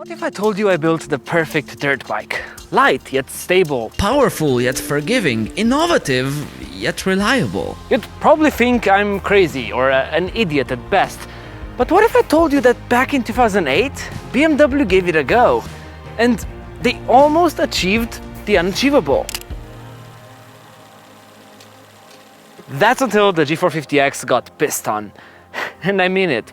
What if I told you I built the perfect dirt bike? Light yet stable. Powerful yet forgiving, innovative yet reliable. You'd probably think I'm crazy or an idiot at best. But what if I told you that back in 2008, BMW gave it a go, and they almost achieved the unachievable? That's until the G450X got pissed on. And I mean it.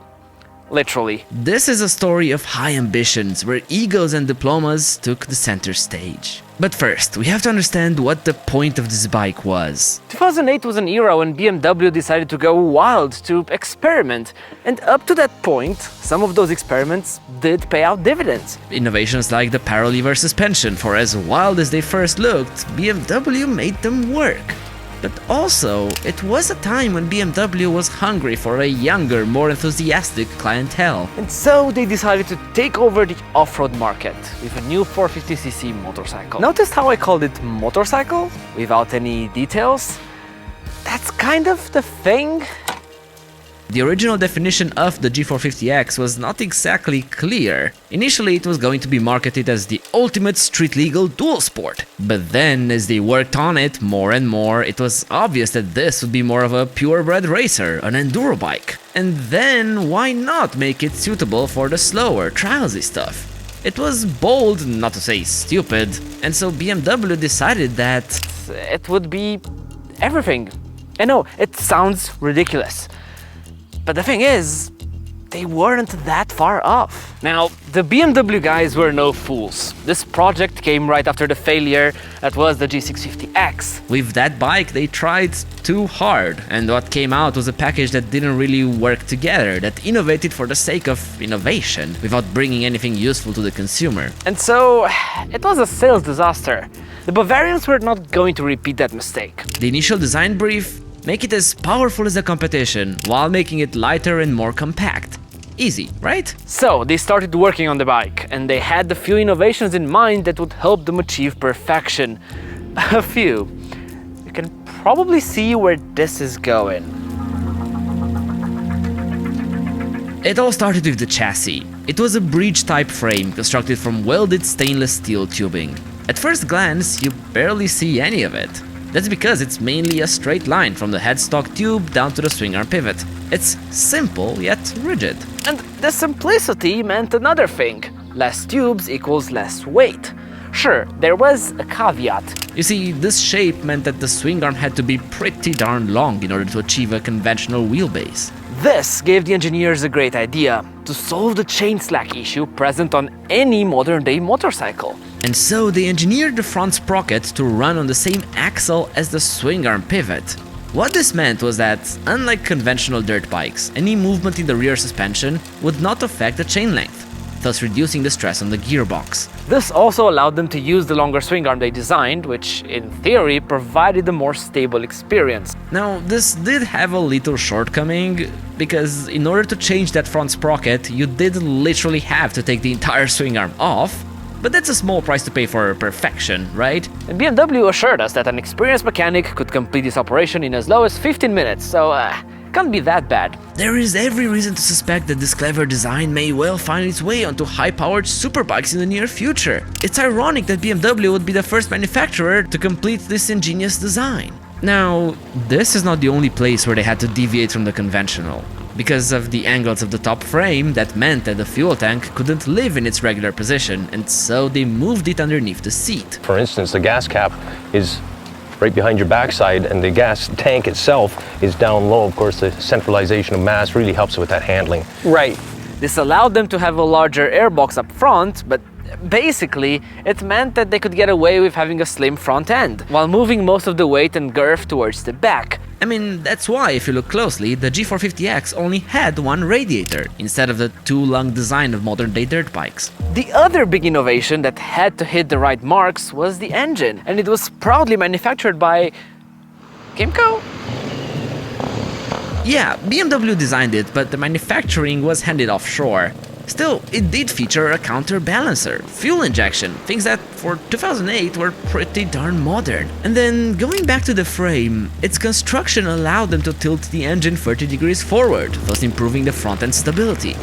Literally. This is a story of high ambitions, where egos and diplomas took the center stage. But first, we have to understand what the point of this bike was. 2008 was an era when BMW decided to go wild, to experiment. And up to that point, some of those experiments did pay out dividends. Innovations like the paralever suspension, for as wild as they first looked, BMW made them work. But also, it was a time when BMW was hungry for a younger, more enthusiastic clientele. And so they decided to take over the off-road market with a new 450cc motorcycle. Notice how I called it motorcycle without any details? That's kind of the thing. The original definition of the G450X was not exactly clear. Initially, it was going to be marketed as the ultimate street-legal dual sport. But then, as they worked on it more and more, it was obvious that this would be more of a purebred racer, an enduro bike. And then, why not make it suitable for the slower, trialsy stuff? It was bold, not to say stupid, and so BMW decided that it would be everything. I know, it sounds ridiculous. But the thing is, they weren't that far off. Now, the BMW guys were no fools. This project came right after the failure that was the G650X. With that bike, they tried too hard, and what came out was a package that didn't really work together, that innovated for the sake of innovation, without bringing anything useful to the consumer. And so, it was a sales disaster. The Bavarians were not going to repeat that mistake. The initial design brief: make it as powerful as the competition, while making it lighter and more compact. Easy, right? So, they started working on the bike, and they had a few innovations in mind that would help them achieve perfection. A few. You can probably see where this is going. It all started with the chassis. It was a breech-type frame constructed from welded stainless steel tubing. At first glance, you barely see any of it. That's because it's mainly a straight line from the headstock tube down to the swing arm pivot. It's simple yet rigid. And the simplicity meant another thing. Less tubes equals less weight. Sure, there was a caveat. You see, this shape meant that the swing arm had to be pretty darn long in order to achieve a conventional wheelbase. This gave the engineers a great idea to solve the chain slack issue present on any modern-day motorcycle. And so they engineered the front sprocket to run on the same axle as the swing arm pivot. What this meant was that, unlike conventional dirt bikes, any movement in the rear suspension would not affect the chain length, thus reducing the stress on the gearbox. This also allowed them to use the longer swing arm they designed, which, in theory, provided a more stable experience. Now, this did have a little shortcoming, because in order to change that front sprocket, you did literally have to take the entire swing arm off. But that's a small price to pay for perfection, right? And BMW assured us that an experienced mechanic could complete this operation in as low as 15 minutes, so can't be that bad. There is every reason to suspect that this clever design may well find its way onto high-powered superbikes in the near future. It's ironic that BMW would be the first manufacturer to complete this ingenious design. Now, this is not the only place where they had to deviate from the conventional. Because of the angles of the top frame, that meant that the fuel tank couldn't live in its regular position, and so they moved it underneath the seat. For instance, the gas cap is right behind your backside, and the gas tank itself is down low. Of course, the centralization of mass really helps with that handling. Right. This allowed them to have a larger airbox up front, but basically, it meant that they could get away with having a slim front end, while moving most of the weight and girth towards the back. I mean, that's why, if you look closely, the G450X only had one radiator, instead of the two-lung design of modern-day dirt bikes. The other big innovation that had to hit the right marks was the engine, and it was proudly manufactured by Kymco? Yeah, BMW designed it, but the manufacturing was handed offshore. Still, it did feature a counterbalancer, fuel injection, things that for 2008 were pretty darn modern. And then, going back to the frame, its construction allowed them to tilt the engine 30 degrees forward, thus improving the front end stability.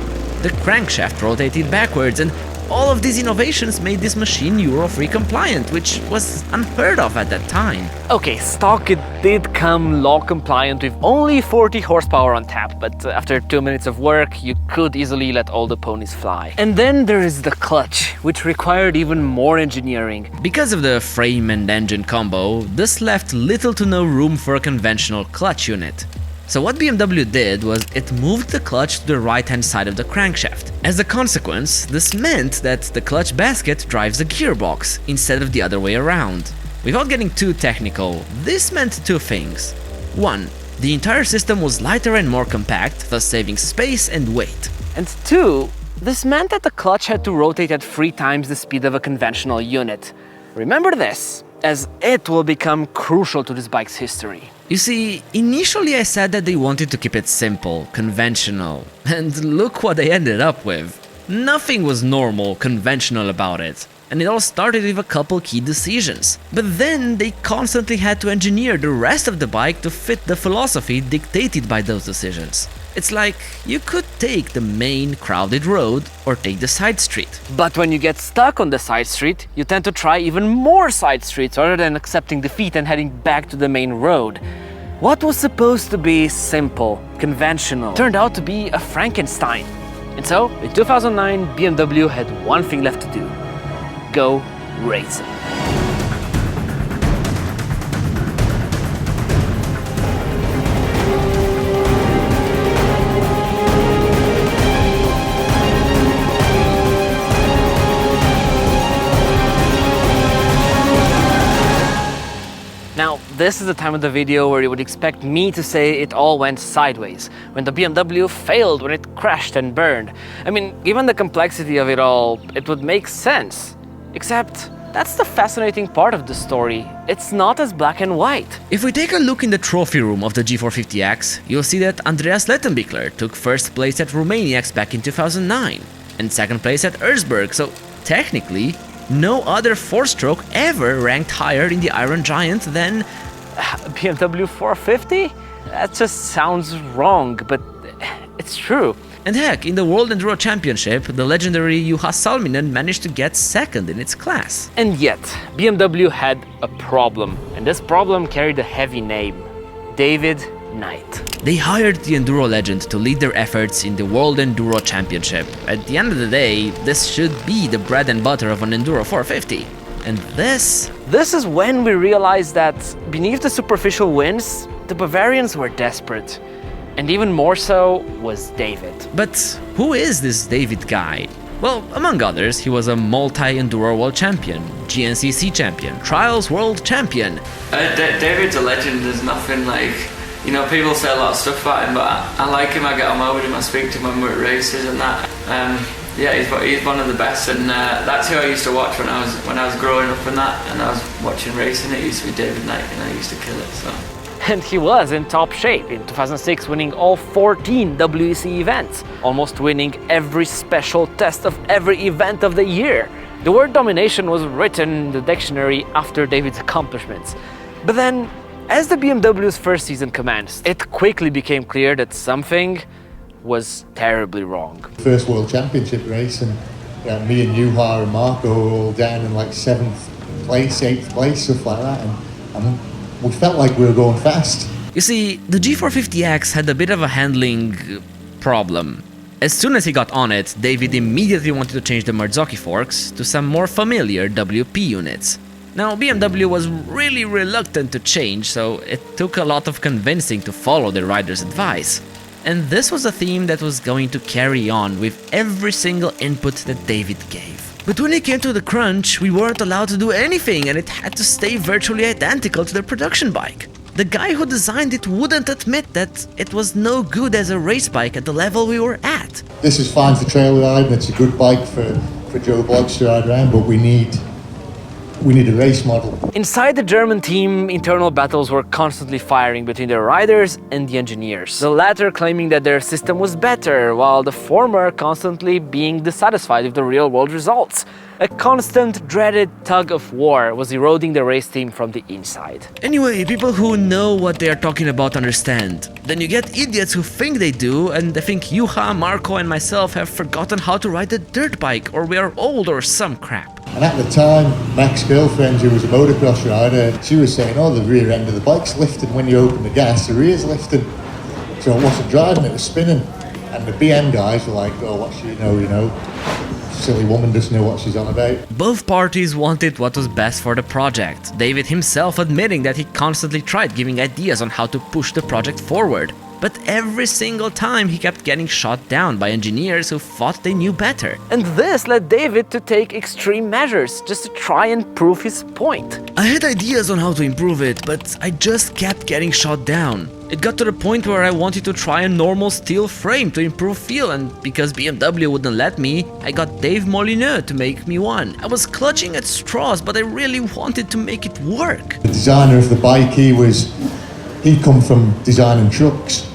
The crankshaft rotated backwards, and all of these innovations made this machine Euro 3 compliant, which was unheard of at that time. Okay, stock it did come law compliant with only 40 horsepower on tap, but after 2 minutes of work, you could easily let all the ponies fly. And then there is the clutch, which required even more engineering. Because of the frame and engine combo, this left little to no room for a conventional clutch unit. So what BMW did was it moved the clutch to the right-hand side of the crankshaft. As a consequence, this meant that the clutch basket drives the gearbox instead of the other way around. Without getting too technical, this meant two things. One, the entire system was lighter and more compact, thus saving space and weight. And two, this meant that the clutch had to rotate at 3 times the speed of a conventional unit. Remember this, as it will become crucial to this bike's history. You see, initially I said that they wanted to keep it simple, conventional, and look what they ended up with. Nothing was normal, conventional about it, and it all started with a couple key decisions. But then they constantly had to engineer the rest of the bike to fit the philosophy dictated by those decisions. It's like you could take the main crowded road or take the side street. But when you get stuck on the side street, you tend to try even more side streets rather than accepting defeat and heading back to the main road. What was supposed to be simple, conventional, turned out to be a Frankenstein. And so, in 2009, BMW had one thing left to do: go racing. Now, this is the time of the video where you would expect me to say it all went sideways, when the BMW failed, when it crashed and burned. I mean, given the complexity of it all, it would make sense. Except, that's the fascinating part of the story. It's not as black and white. If we take a look in the trophy room of the G450X, you'll see that Andreas Lettenbichler took first place at Romaniacs back in 2009, and second place at Erzberg, so technically, no other 4-stroke ever ranked higher in the Iron Giant than BMW 450? That just sounds wrong, but it's true. And heck, in the World Enduro Championship, the legendary Juha Salminen managed to get second in its class. And yet, BMW had a problem, and this problem carried a heavy name: David Knight. They hired the Enduro legend to lead their efforts in the World Enduro Championship. At the end of the day, this should be the bread and butter of an Enduro 450. And this is when we realized that beneath the superficial wins, the Bavarians were desperate. And even more so was David. But who is this David guy? Well, among others, he was a multi-Enduro World Champion, GNCC Champion, Trials World Champion. David's a legend. There's nothing like... You know, people say a lot of stuff about him, but I like him, I get on well with him, I speak to him when we're at races and that. Yeah, he's one of the best, and that's who I used to watch when I was growing up and that, and I was watching racing. It used to be David Knight, and I used to kill it, so... And he was in top shape in 2006, winning all 14 WEC events, almost winning every special test of every event of the year. The word domination was written in the dictionary after David's accomplishments. But then, as the BMW's first season commenced, it quickly became clear that something was terribly wrong. First World Championship race, and me and Juha and Marco were all down in like 7th place, 8th place, stuff like that, and we felt like we were going fast. You see, the G450X had a bit of a handling problem. As soon as he got on it, David immediately wanted to change the Marzocchi forks to some more familiar WP units. Now, BMW was really reluctant to change, so it took a lot of convincing to follow the rider's advice. And this was a theme that was going to carry on with every single input that David gave. But when it came to the crunch, we weren't allowed to do anything, and it had to stay virtually identical to the production bike. The guy who designed it wouldn't admit that it was no good as a race bike at the level we were at. This is fine for trail riding, it's a good bike for Joe Bloggs to ride around, but we need a race model. Inside the German team, internal battles were constantly firing between the riders and the engineers. The latter claiming that their system was better, while the former constantly being dissatisfied with the real-world results. A constant, dreaded tug of war was eroding the race team from the inside. Anyway, people who know what they are talking about understand. Then you get idiots who think they do, and they think Juha, Marco and myself have forgotten how to ride a dirt bike, or we are old or some crap. And at the time, my ex-girlfriend, who was a motocross rider, she was saying, oh, the rear end of the bike's lifting when you open the gas, the rear's lifting. So I wasn't driving, it was spinning. And the BM guys were like, oh, what she know, silly woman doesn't know what she's on about. Both parties wanted what was best for the project, David himself admitting that he constantly tried giving ideas on how to push the project forward. But every single time he kept getting shot down by engineers who thought they knew better. And this led David to take extreme measures just to try and prove his point. I had ideas on how to improve it, but I just kept getting shot down. It got to the point where I wanted to try a normal steel frame to improve feel, and because BMW wouldn't let me, I got Dave Molyneux to make me one. I was clutching at straws, but I really wanted to make it work. The designer of the bike, he'd come from designing trucks,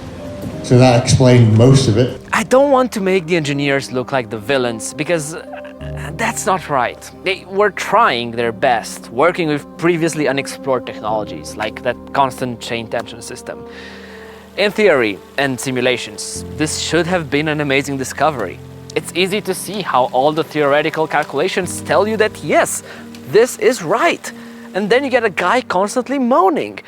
so that explained most of it. I don't want to make the engineers look like the villains, because that's not right. They were trying their best, working with previously unexplored technologies, like that constant chain tension system. In theory and simulations, this should have been an amazing discovery. It's easy to see how all the theoretical calculations tell you that yes, this is right. And then you get a guy constantly moaning.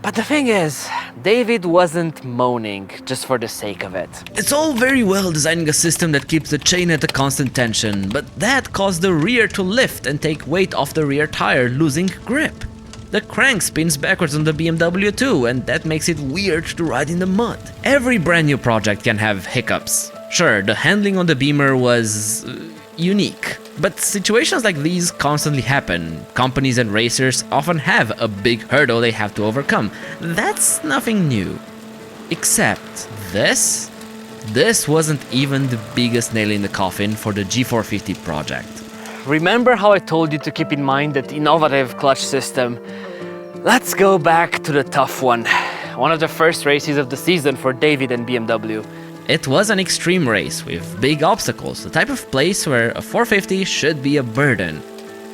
But the thing is, David wasn't moaning just for the sake of it. It's all very well designing a system that keeps the chain at a constant tension, but that caused the rear to lift and take weight off the rear tire, losing grip. The crank spins backwards on the BMW too, and that makes it weird to ride in the mud. Every brand new project can have hiccups. Sure, the handling on the Beamer was unique. But situations like these constantly happen. Companies and racers often have a big hurdle they have to overcome. That's nothing new. Except this? This wasn't even the biggest nail in the coffin for the G450 project. Remember how I told you to keep in mind that innovative clutch system? Let's go back to the tough one. One of the first races of the season for David and BMW. It was an extreme race with big obstacles, the type of place where a 450 should be a burden.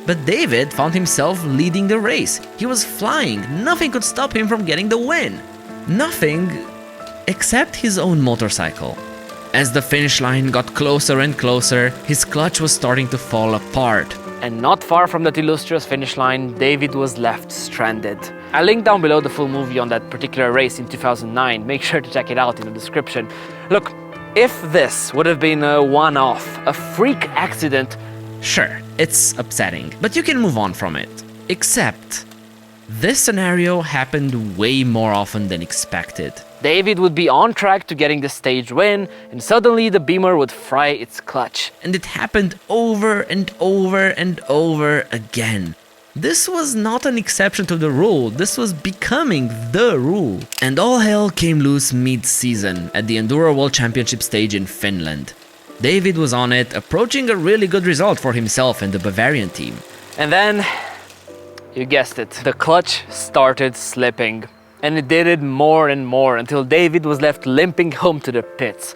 But David found himself leading the race. He was flying, nothing could stop him from getting the win. Nothing except his own motorcycle. As the finish line got closer and closer, his clutch was starting to fall apart. And not far from that illustrious finish line, David was left stranded. I'll link down below the full movie on that particular race in 2009. Make sure to check it out in the description. Look, if this would have been a one-off, a freak accident, sure, it's upsetting, but you can move on from it. Except, this scenario happened way more often than expected. David would be on track to getting the stage win, and suddenly the Beamer would fry its clutch. And it happened over and over and over again. This was not an exception to the rule, this was becoming the rule. And all hell came loose mid-season at the Enduro World Championship stage in Finland. David was on it, approaching a really good result for himself and the Bavarian team. And then, you guessed it, the clutch started slipping. And it did it more and more until David was left limping home to the pits.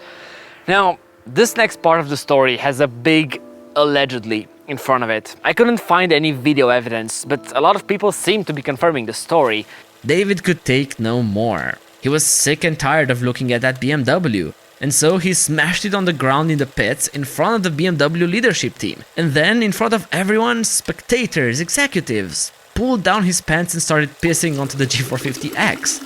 Now, this next part of the story has a big allegedly in front of it. I couldn't find any video evidence, but a lot of people seem to be confirming the story. David could take no more. He was sick and tired of looking at that BMW. And so he smashed it on the ground in the pits in front of the BMW leadership team. And then in front of everyone, spectators, executives, pulled down his pants and started pissing onto the G450X.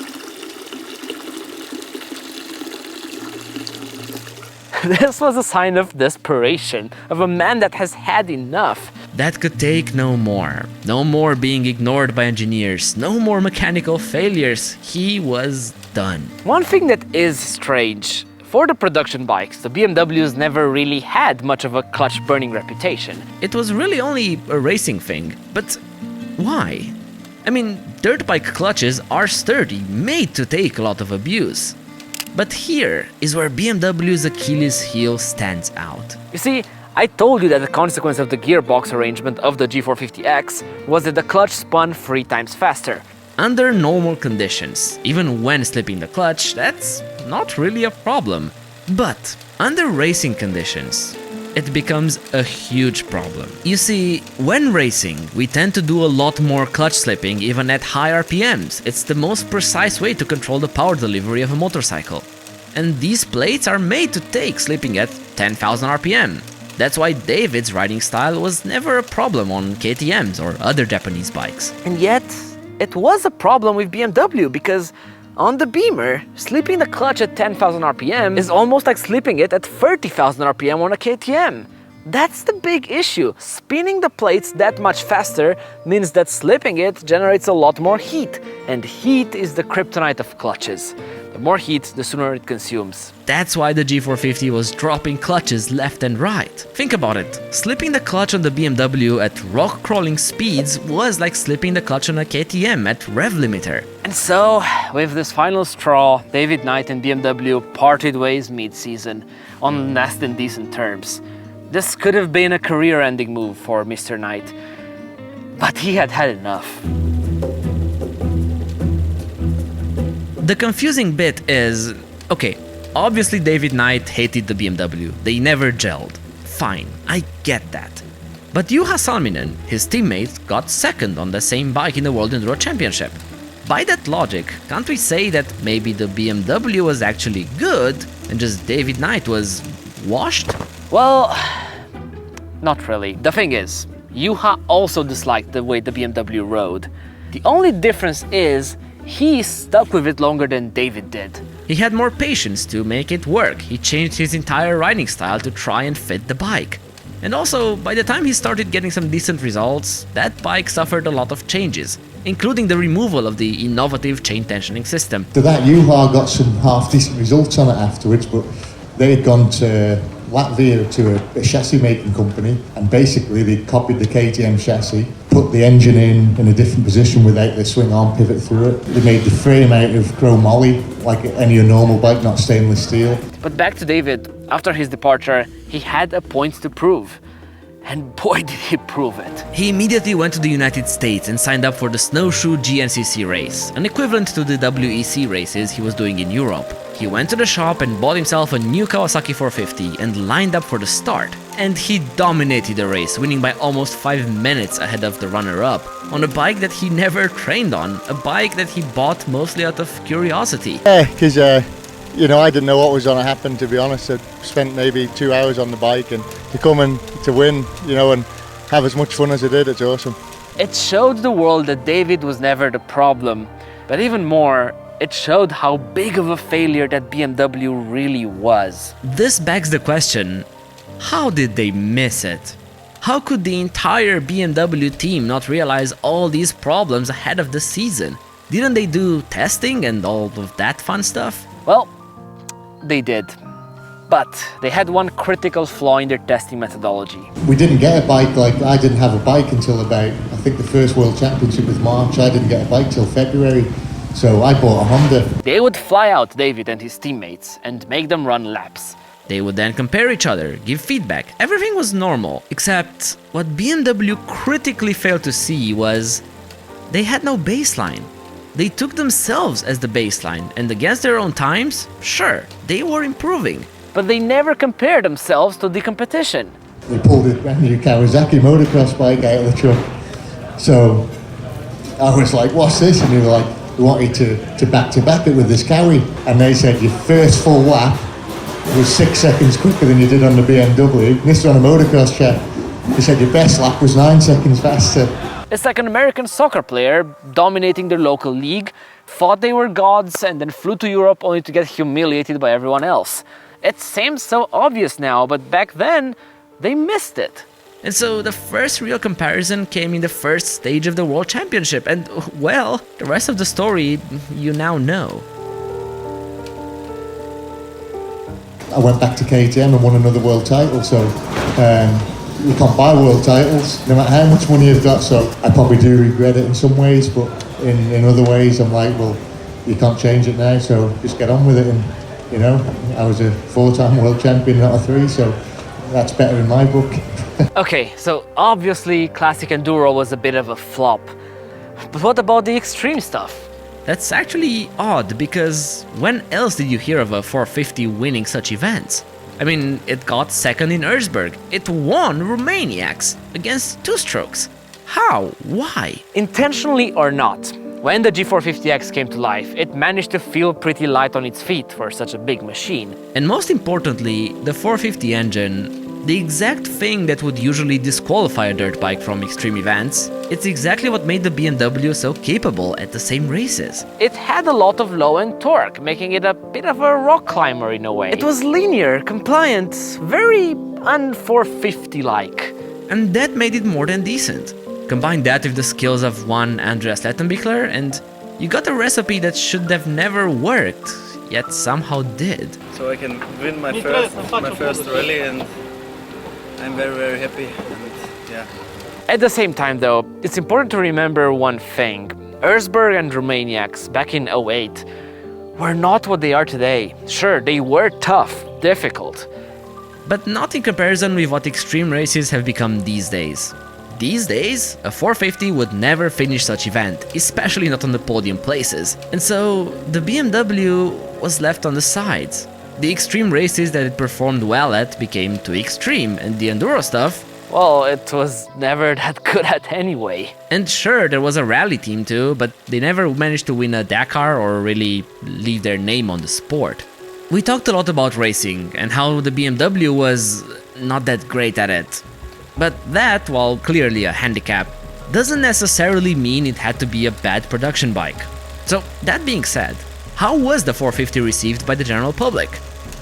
This was a sign of desperation, of a man that has had enough. That could take no more. No more being ignored by engineers, no more mechanical failures. He was done. One thing that is strange, for the production bikes, the BMWs never really had much of a clutch burning reputation. It was really only a racing thing, but why? I mean, dirt bike clutches are sturdy, made to take a lot of abuse. But here is where BMW's Achilles heel stands out. You see, I told you that the consequence of the gearbox arrangement of the G450X was that the clutch spun 3 times faster. Under normal conditions, even when slipping the clutch, that's not really a problem. But under racing conditions, it becomes a huge problem. You see, when racing, we tend to do a lot more clutch slipping even at high RPMs. It's the most precise way to control the power delivery of a motorcycle. And these plates are made to take slipping at 10,000 RPM. That's why David's riding style was never a problem on KTM's or other Japanese bikes. And yet, it was a problem with BMW because on the Beamer, slipping the clutch at 10,000 RPM is almost like slipping it at 30,000 RPM on a KTM. That's the big issue. Spinning the plates that much faster means that slipping it generates a lot more heat, and heat is the kryptonite of clutches. The more heat, the sooner it consumes. That's why the G450 was dropping clutches left and right. Think about it. Slipping the clutch on the BMW at rock-crawling speeds was like slipping the clutch on a KTM at rev limiter. And so, with this final straw, David Knight and BMW parted ways mid-season on less than decent terms. This could have been a career-ending move for Mr. Knight, but he had had enough. The confusing bit is, okay, obviously David Knight hated the BMW, they never gelled. Fine, I get that. But Juha Salminen, his teammate, got second on the same bike in the World Enduro Championship. By that logic, can't we say that maybe the BMW was actually good and just David Knight was washed? Well, not really. The thing is, Juha also disliked the way the BMW rode. The only difference is he stuck with it longer than David did. He had more patience to make it work. He changed his entire riding style to try and fit the bike. And also, by the time he started getting some decent results, that bike suffered a lot of changes, including the removal of the innovative chain tensioning system. To that, Juha got some half-decent results on it afterwards, but they had gone to Latvia to a chassis making company, and basically they copied the KTM chassis, put the engine in a different position without the swing arm pivot through it. They made the frame out of chromoly, like any normal bike, not stainless steel. But back to David, after his departure, he had a point to prove. And boy did he prove it. He immediately went to the United States and signed up for the Snowshoe GNCC race, an equivalent to the WEC races he was doing in Europe. He went to the shop and bought himself a new Kawasaki 450 and lined up for the start. And he dominated the race, winning by almost 5 minutes ahead of the runner-up, on a bike that he never trained on, a bike that he bought mostly out of curiosity. Yeah, because I didn't know what was going to happen, to be honest. I spent maybe 2 hours on the bike, and to come and to win, and have as much fun as I did, it's awesome. It showed the world that David was never the problem, but even more, it showed how big of a failure that BMW really was. This begs the question, how did they miss it? How could the entire BMW team not realize all these problems ahead of the season? Didn't they do testing and all of that fun stuff? Well, they did. But they had one critical flaw in their testing methodology. We didn't get a bike, I didn't have a bike until about, I think the first World Championship was March. I didn't get a bike till February. So I bought a Honda. They would fly out David and his teammates and make them run laps. They would then compare each other, give feedback. Everything was normal, except what BMW critically failed to see was they had no baseline. They took themselves as the baseline, and against their own times, sure, they were improving. But they never compared themselves to the competition. They pulled a brand new Kawasaki motocross bike out of the truck. So I was like, what's this? And they were like, we want you to back-to-back it with this Kawi. And they said your first full lap was 6 seconds quicker than you did on the BMW. This was on a motocross track. They said your best lap was 9 seconds faster. It's like an American soccer player dominating their local league, thought they were gods, and then flew to Europe only to get humiliated by everyone else. It seems so obvious now, but back then, they missed it. And so the first real comparison came in the first stage of the World Championship, and well, the rest of the story you now know. I went back to KTM and won another world title, so you can't buy world titles, no matter how much money you've got, so I probably do regret it in some ways, but in other ways I'm like, well, you can't change it now, so just get on with it. And I was a 4-time world champion, not a 3, so that's better in my book. Okay, so obviously Classic Enduro was a bit of a flop. But what about the extreme stuff? That's actually odd, because when else did you hear of a 450 winning such events? I mean, it got second in Erzberg. It won Romaniacs against two-strokes. How? Why? Intentionally or not, when the G450X came to life, it managed to feel pretty light on its feet for such a big machine. And most importantly, the 450 engine, the exact thing that would usually disqualify a dirt bike from extreme events, it's exactly what made the BMW so capable at the same races. It had a lot of low-end torque, making it a bit of a rock climber in a way. It was linear, compliant, very un-450-like. And that made it more than decent. Combine that with the skills of one Andreas Lettenbichler, and you got a recipe that should have never worked, yet somehow did. So I can win my first rally, and I'm very, very happy. And yeah. At the same time though, it's important to remember one thing. Erzberg and Romaniacs back in 08 were not what they are today. Sure, they were tough, difficult. But not in comparison with what extreme races have become these days. These days, a 450 would never finish such event, especially not on the podium places. And so, the BMW was left on the sides. The extreme races that it performed well at became too extreme, and the enduro stuff, well, it was never that good at anyway. And sure, there was a rally team too, but they never managed to win a Dakar or really leave their name on the sport. We talked a lot about racing and how the BMW was not that great at it. But that, while clearly a handicap, doesn't necessarily mean it had to be a bad production bike. So, that being said, how was the 450 received by the general public?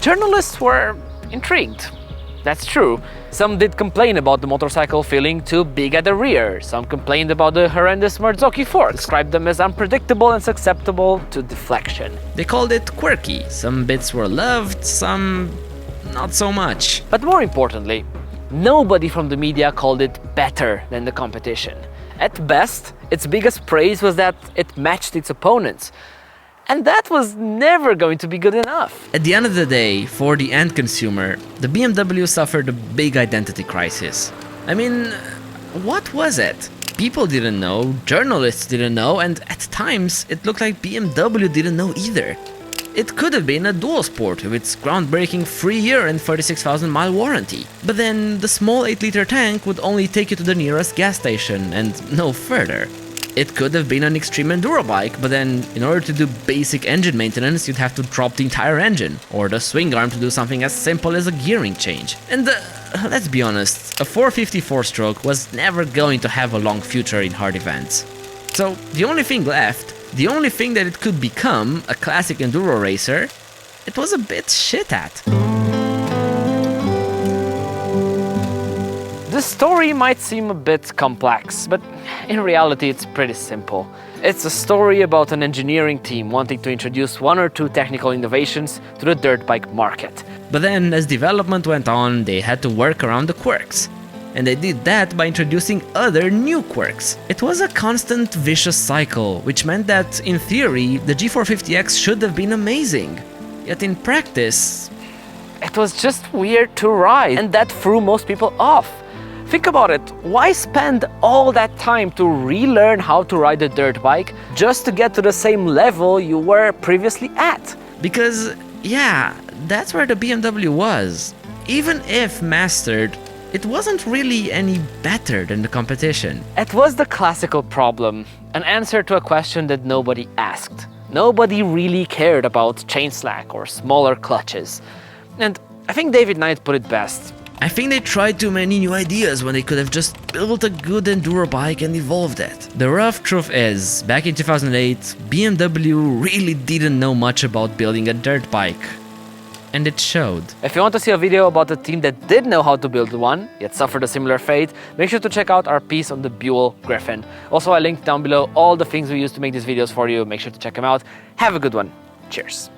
Journalists were intrigued. That's true. Some did complain about the motorcycle feeling too big at the rear. Some complained about the horrendous Marzocchi forks, described them as unpredictable and susceptible to deflection. They called it quirky. Some bits were loved, some not so much. But more importantly, nobody from the media called it better than the competition. At best, its biggest praise was that it matched its opponents. And that was never going to be good enough. At the end of the day, for the end consumer, the BMW suffered a big identity crisis. I mean, what was it? People didn't know, journalists didn't know, and at times it looked like BMW didn't know either. It could have been a dual sport with its groundbreaking 3-year and 36,000 mile warranty. But then the small 8-liter tank would only take you to the nearest gas station and no further. It could have been an extreme enduro bike, but then in order to do basic engine maintenance, you'd have to drop the entire engine, or the swing arm to do something as simple as a gearing change. And let's be honest, a 450 4-stroke was never going to have a long future in hard events. So the only thing left, the only thing that it could become, a classic enduro racer, it was a bit shit at. The story might seem a bit complex, but in reality it's pretty simple. It's a story about an engineering team wanting to introduce 1 or 2 technical innovations to the dirt bike market. But then, as development went on, they had to work around the quirks. And they did that by introducing other new quirks. It was a constant vicious cycle, which meant that, in theory, the G450X should have been amazing. Yet in practice, it was just weird to ride, and that threw most people off. Think about it, why spend all that time to relearn how to ride a dirt bike just to get to the same level you were previously at? Because, yeah, that's where the BMW was. Even if mastered, it wasn't really any better than the competition. It was the classical problem, an answer to a question that nobody asked. Nobody really cared about chain slack or smaller clutches. And I think David Knight put it best. I think they tried too many new ideas when they could have just built a good enduro bike and evolved it. The rough truth is, back in 2008, BMW really didn't know much about building a dirt bike. And it showed. If you want to see a video about a team that did know how to build one, yet suffered a similar fate, make sure to check out our piece on the Buell Griffin. Also, I linked down below all the things we used to make these videos for you. Make sure to check them out. Have a good one. Cheers.